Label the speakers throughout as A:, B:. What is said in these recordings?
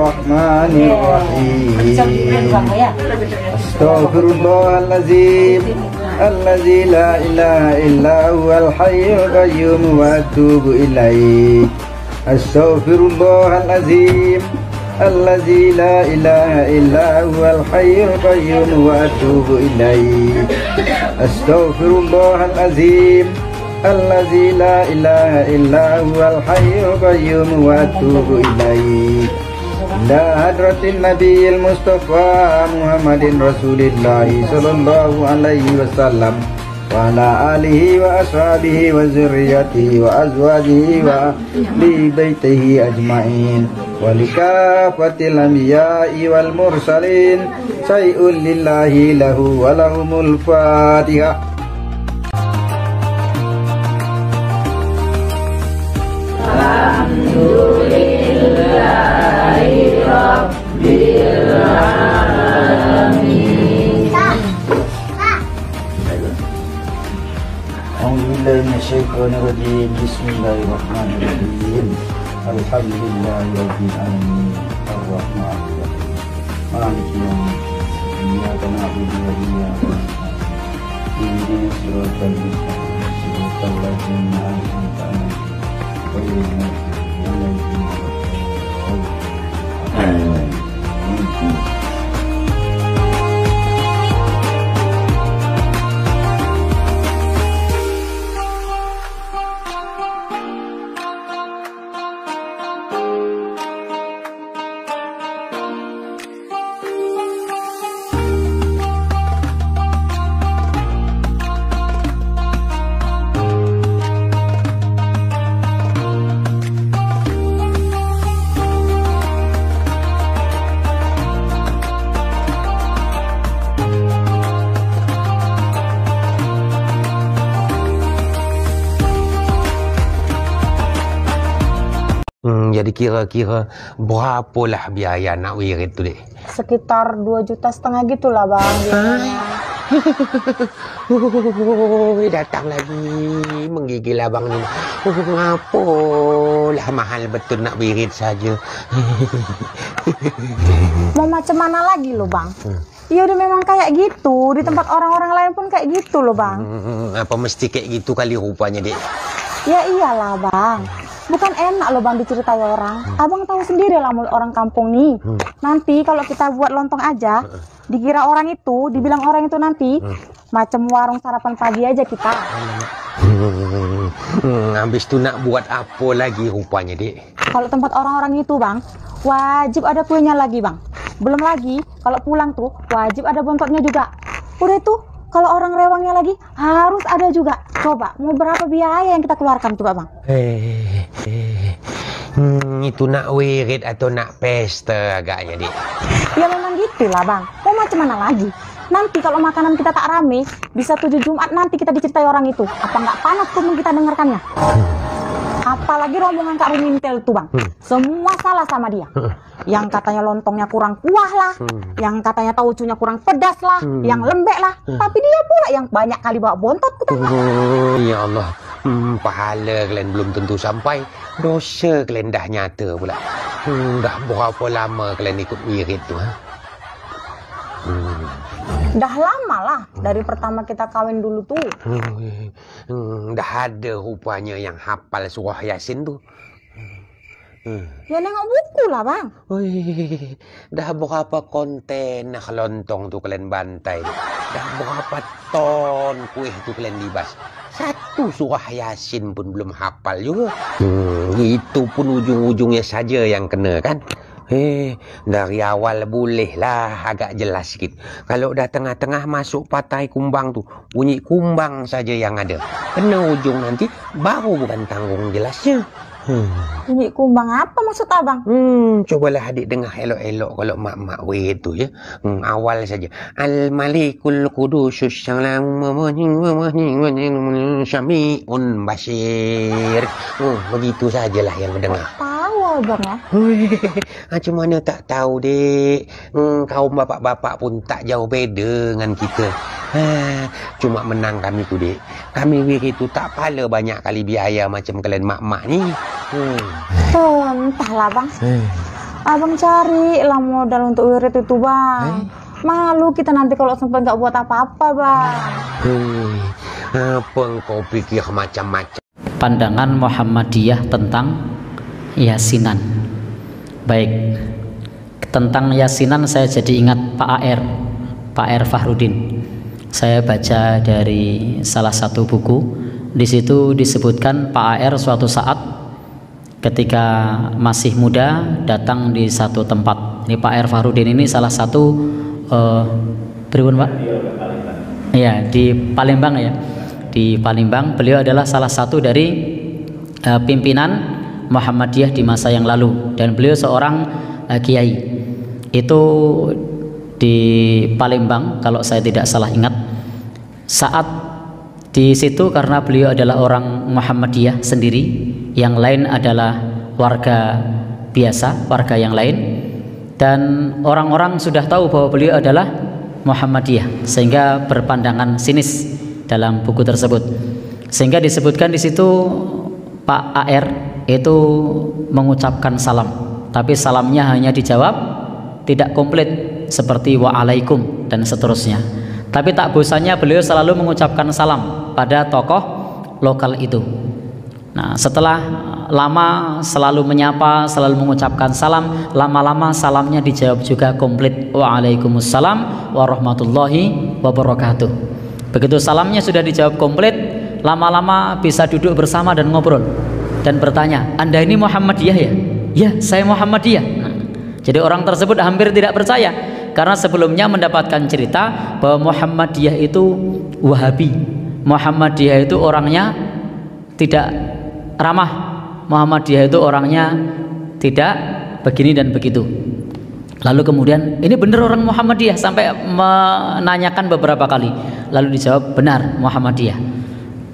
A: Bismillahirrahmanirrahim. Astaghfirullahaladzim alladzi la ilaha illa huwal hayyul qayyum wa atubu ilaih. Astaghfirullahaladzim alladzi la ilaha illa huwal hayyul qayyum wa atubu ilaih. Astaghfirullahaladzim alladzi la ilaha illa huwal hayyul qayyum wa atubu ilaih. Ila hadratin nabiyil mustafa Muhammadin Rasulillah sallallahu alaihi wasallam wa ala alihi wa ashabihi wa zurriyyatihi wa azwajihi wa ahli baitihi ajma'in wa likafatil anbiya'i wal mursalin say'ul lillahi lahu wa lahumul fatihah. Bismillahirrahmanirrahim. Bismillahirrahmanirrahim. Alhamdulillahi rabbil alamin. Arrahmanirrahim. Maliki yaumiddin. Iyyaka na'budu wa iyyaka nasta'in. Ihdinas siratal mustaqim. Siratal ladzina an'amta 'alaihim ghairil maghdubi 'alaihim waladdallin.
B: Jadi kira-kira berapalah biaya nak wirid tu, Dek?
C: Sekitar 2,5 juta gitulah, Bang.
B: Datang lagi menggigil abang ni. Apalah mahal betul nak wirid saja.
C: Mau macam mana lagi lo, Bang? Ya udah memang kayak gitu. Di tempat orang-orang lain pun kayak gitu loh, Bang.
B: Apa mesti kayak gitu kali rupanya, Dek?
C: Ya iyalah, Bang. Bukan enak loh, Bang, diceritai orang. Abang tahu sendiri lah orang kampung nih. Nanti kalau kita buat lontong aja, dikira orang itu, dibilang orang itu nanti macam warung sarapan pagi aja kita.
B: Habis itu nak buat apa lagi rupanya, Dek?
C: Kalau tempat orang-orang itu, Bang, wajib ada kuenya lagi, Bang. Belum lagi kalau pulang tuh wajib ada bontotnya juga. Udah tuh kalau orang rewangnya lagi harus ada juga. Coba mau berapa biaya yang kita keluarkan coba, Bang?
B: Itu nak wirid atau nak pesta agaknya, Dik?
C: Ya memang gitulah, Bang. Mau macam mana lagi? Nanti kalau makanan kita tak rame, bisa 7 Jumat nanti kita diceritai orang itu. Apa nggak panas tuh kita dengarkannya? Apalagi rombongan Kak Rumintel tuh, Bang. Semua salah sama dia. Yang katanya lontongnya kurang kuah lah, yang katanya taucunya kurang pedas lah, yang lembek lah. Tapi dia pula yang banyak kali bawa bontot katanya.
B: Ya Allah, pahala kalian belum tentu sampai, dosa kalian dah nyata pula. Dah berapa lama kalian ikut wirid tu?
C: Dah lama lah, dari pertama kita kawin dulu tuh.
B: Dah ada rupanya yang hafal surah Yasin tu.
C: Ya nengok buku lah, Bang.
B: Dah berapa konten lontong tu kalian bantai. Dah berapa ton kuih tu kalian libas. Satu surah Yasin pun belum hafal juga. Itu pun ujung-ujungnya saja yang kena kan. Dari awal bolehlah agak jelas sikit. Kalau dah tengah-tengah masuk patai kumbang tu, bunyi kumbang saja yang ada. Kena ujung nanti baru bukan tanggung jelasnya.
C: Bunyi kumbang apa maksud abang?
B: Cobalah adik dengar elok-elok kalau mak-mak we itu ya. Awal saja. Al-Malikul Qudusus Syami'un Basir. Begitu sajalah yang mendengar.
C: Tahu abang ya?
B: Macam mana tak tahu, Dek. Kaum bapak-bapak pun tak jauh beda dengan kita. Cuma menang kami tu, Dek. Kami wirid tu tak pala banyak kali biaya macam kalian mak-mak ni.
C: Entahlah bang. Abang cari lah modal untuk wirid itu bang. Malu kita nanti kalau sempat nggak buat apa-apa bang.
B: Apa engkau pikir macam-macam?
D: Pandangan Muhammadiyah tentang yasinan. Baik, tentang yasinan saya jadi ingat Pak AR Fahrudin. Saya baca dari salah satu buku. Di situ disebutkan Pak AR suatu saat ketika masih muda datang di satu tempat. Ini Pak AR Fahrudin ini salah satu pripun Pak? Ya, di Palembang ya. Di Palembang beliau adalah salah satu dari pimpinan Muhammadiyah di masa yang lalu dan beliau seorang kiai. Itu di Palembang kalau saya tidak salah ingat. Saat di situ karena beliau adalah orang Muhammadiyah sendiri, yang lain adalah warga biasa, warga yang lain, dan orang-orang sudah tahu bahwa beliau adalah Muhammadiyah sehingga berpandangan sinis dalam buku tersebut. Sehingga disebutkan di situ Pak AR itu mengucapkan salam, tapi salamnya hanya dijawab tidak komplit seperti waalaikum dan seterusnya. Tapi tak bosannya beliau selalu mengucapkan salam pada tokoh lokal itu. Nah, setelah lama selalu menyapa, selalu mengucapkan salam, lama-lama salamnya dijawab juga komplit waalaikumsalam warahmatullahi wabarakatuh. Begitu salamnya sudah dijawab komplit, lama-lama bisa duduk bersama dan ngobrol dan bertanya, Anda ini Muhammadiyah ya? Ya, saya Muhammadiyah. Nah, jadi orang tersebut hampir tidak percaya karena sebelumnya mendapatkan cerita bahwa Muhammadiyah itu Wahabi, Muhammadiyah itu orangnya tidak ramah, Muhammadiyah itu orangnya tidak begini dan begitu. Lalu kemudian ini benar orang Muhammadiyah, sampai menanyakan beberapa kali, lalu dijawab benar Muhammadiyah.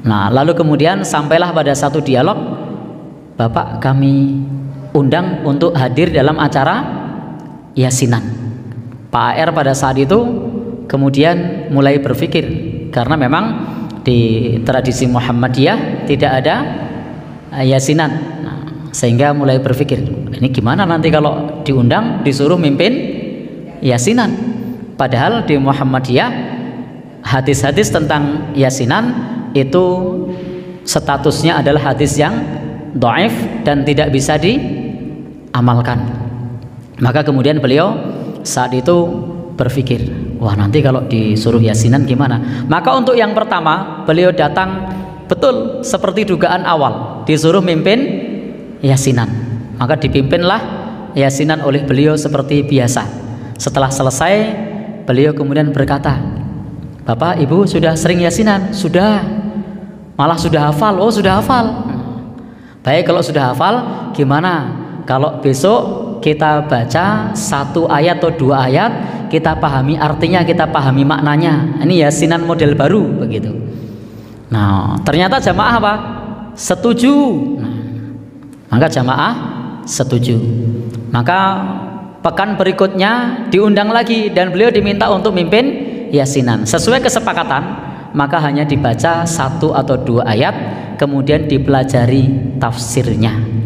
D: Nah, lalu kemudian sampailah pada satu dialog, Bapak kami undang untuk hadir dalam acara yasinan. Pak AR pada saat itu kemudian mulai berpikir, karena memang di tradisi Muhammadiyah tidak ada yasinan. Nah, sehingga mulai berpikir, ini gimana nanti kalau diundang disuruh mimpin yasinan. Padahal di Muhammadiyah hadis-hadis tentang yasinan itu statusnya adalah hadis yang dhaif dan tidak bisa diamalkan. Maka kemudian beliau saat itu berpikir, wah nanti kalau disuruh yasinan gimana? Maka untuk yang pertama beliau datang betul seperti dugaan awal, disuruh mimpin yasinan. Maka dipimpinlah yasinan oleh beliau seperti biasa. Setelah selesai beliau kemudian berkata, Bapak Ibu sudah sering yasinan? Sudah, malah sudah hafal. Oh sudah hafal. Baik, kalau sudah hafal gimana kalau besok kita baca satu ayat atau dua ayat, kita pahami artinya, kita pahami maknanya. Ini yasinan model baru begitu. Nah, ternyata jamaah apa? Setuju. Nah, maka jamaah setuju. Maka pekan berikutnya diundang lagi dan beliau diminta untuk mimpin yasinan. Sesuai kesepakatan, maka hanya dibaca satu atau dua ayat, kemudian dipelajari tafsirnya.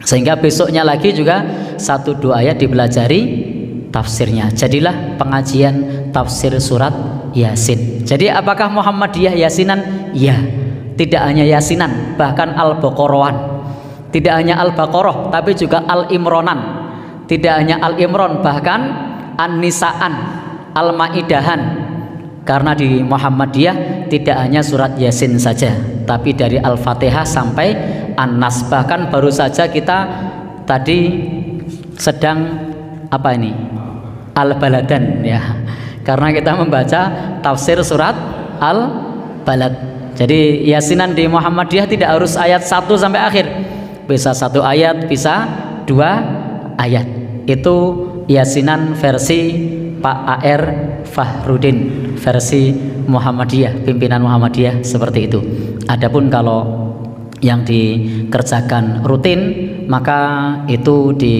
D: Sehingga besoknya lagi juga satu dua ayat dipelajari tafsirnya. Jadilah pengajian tafsir surat Yasin. Jadi apakah Muhammadiyah yasinan? Ya, tidak hanya yasinan, bahkan Al-Baqarah. Tidak hanya Al-Baqarah, tapi juga Al-Imronan. Tidak hanya Al-Imron, bahkan An-Nisaan, Al-Maidahan. Karena di Muhammadiyah tidak hanya surat Yasin saja, tapi dari Al-Fatihah sampai An-Nas. Bahkan baru saja kita tadi sedang apa ini? Al-Baladan ya. Karena kita membaca tafsir surat Al-Balad. Jadi yasinan di Muhammadiyah tidak harus ayat 1 sampai akhir. Bisa satu ayat, bisa dua ayat. Itu yasinan versi Pak AR Fahrudin, versi Muhammadiyah, pimpinan Muhammadiyah seperti itu. Adapun kalau yang dikerjakan rutin, maka itu di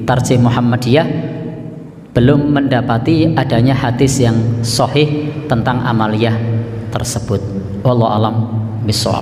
D: Tarjih Muhammadiyah belum mendapati adanya hadis yang sahih tentang amaliyah tersebut. Wallahu alam bishawab.